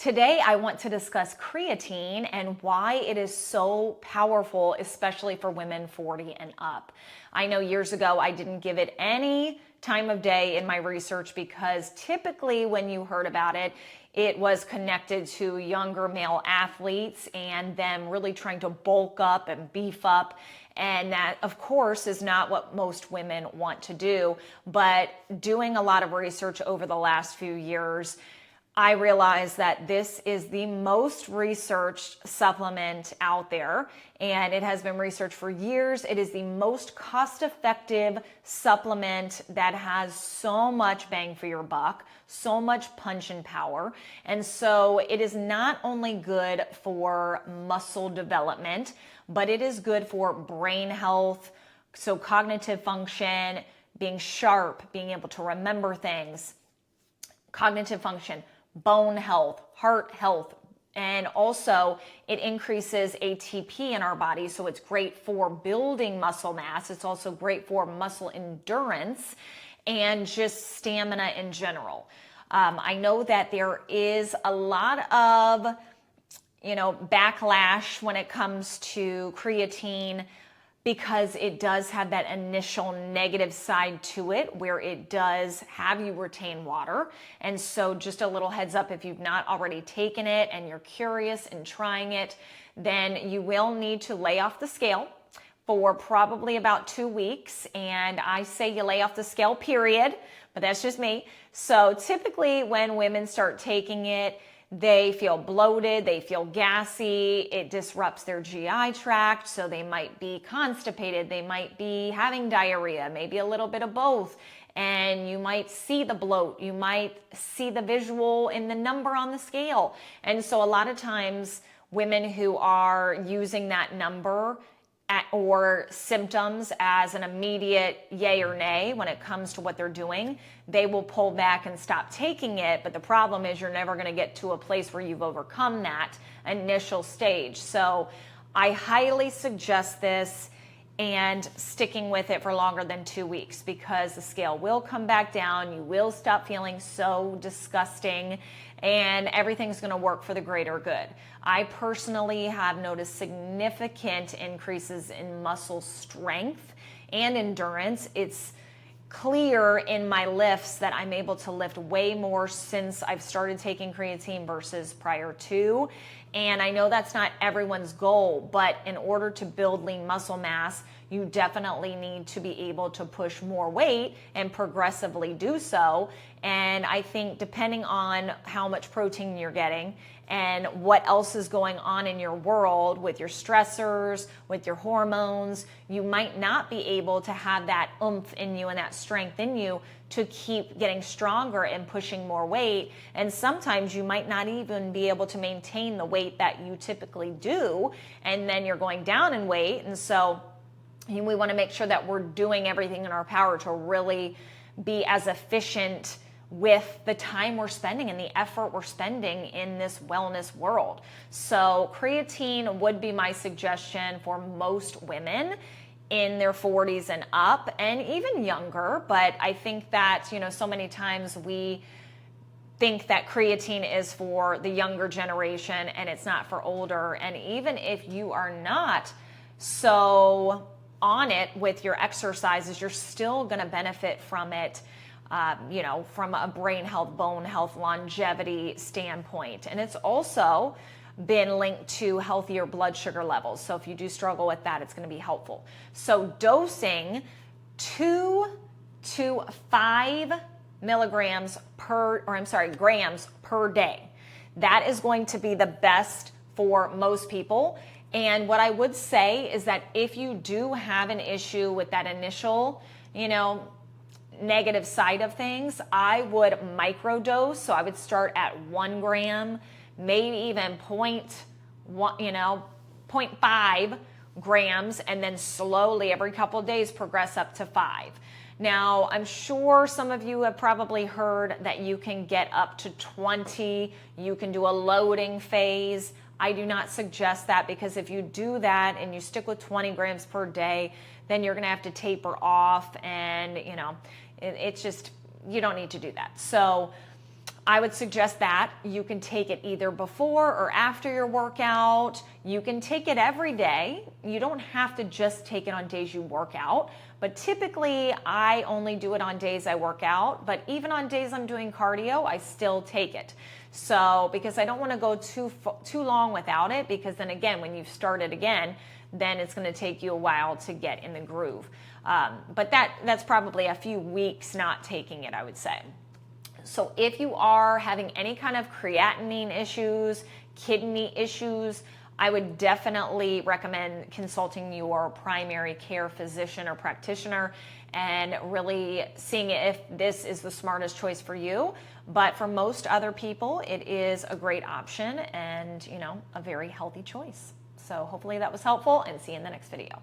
Today, I want to discuss creatine and why it is so powerful, especially for women 40 and up. I know years ago I didn't give it any time of day in my research because typically when you heard about it, it was connected to younger male athletes and them really trying to bulk up and beef up. And that, of course, is not what most women want to do. But doing a lot of research over the last few years, I realized that this is the most researched supplement out there, and it has been researched for years. It is the most cost-effective supplement that has so much bang for your buck, so much punch and power. And so it is not only good for muscle development, but it is good for brain health, so cognitive function, being sharp, being able to remember things, cognitive function, bone health, heart health, and also it increases ATP in our body, so it's great for building muscle mass. It's also great for muscle endurance and just stamina in general. I know that there is a lot of, backlash when it comes to creatine, because it does have that initial negative side to it where it does have you retain water. And so just a little heads up, if you've not already taken it and you're curious and trying it, then you will need to lay off the scale for probably about 2 weeks. And I say you lay off the scale, period, but that's just me. So typically when women start taking it, they feel bloated, they feel gassy, it disrupts their GI tract, so they might be constipated, they might be having diarrhea, maybe a little bit of both, and you might see the bloat, you might see the visual in the number on the scale. And so a lot of times women who are using that number or symptoms as an immediate yay or nay when it comes to what they're doing, they will pull back and stop taking it. But the problem is you're never going to get to a place where you've overcome that initial stage. So I highly suggest this and sticking with it for longer than 2 weeks, because the scale will come back down. You will stop feeling so disgusting and everything's going to work for the greater good. I personally have noticed significant increases in muscle strength and endurance. It's clear in my lifts that I'm able to lift way more since I've started taking creatine versus prior to. And I know that's not everyone's goal, but in order to build lean muscle mass, you definitely need to be able to push more weight and progressively do so. And I think depending on how much protein you're getting and what else is going on in your world with your stressors, with your hormones, you might not be able to have that oomph in you and that strength in you to keep getting stronger and pushing more weight. And sometimes you might not even be able to maintain the weight that you typically do, and then you're going down in weight. And so we want to make sure that we're doing everything in our power to really be as efficient with the time we're spending and the effort we're spending in this wellness world. So creatine would be my suggestion for most women in their 40s and up, and even younger. But I think that, so many times we think that creatine is for the younger generation and it's not for older. And even if you are not so on it with your exercises, you're still going to benefit from it, from a brain health, bone health, longevity standpoint. And it's also been linked to healthier blood sugar levels. So if you do struggle with that, it's going to be helpful. So dosing 2 to 5 grams per day. That is going to be the best for most people. And what I would say is that if you do have an issue with that initial, negative side of things, I would microdose. So I would start at 1 gram, maybe even 0.5 grams, and then slowly every couple of days progress up to 5. Now, I'm sure some of you have probably heard that you can get up to 20. You can do a loading phase. I do not suggest that, because if you do that and you stick with 20 grams per day, then you're going to have to taper off, and it's just, you don't need to do that. So I would suggest that you can take it either before or after your workout. You can take it every day. You don't have to just take it on days you work out, but typically I only do it on days I work out, but even on days I'm doing cardio, I still take it. So, because I don't want to go too long without it, because then again, when you've started again, then it's going to take you a while to get in the groove. But that's probably a few weeks not taking it, I would say. So if you are having any kind of creatinine issues, kidney issues, I would definitely recommend consulting your primary care physician or practitioner and really seeing if this is the smartest choice for you. But for most other people, it is a great option and, a very healthy choice. So hopefully that was helpful, and see you in the next video.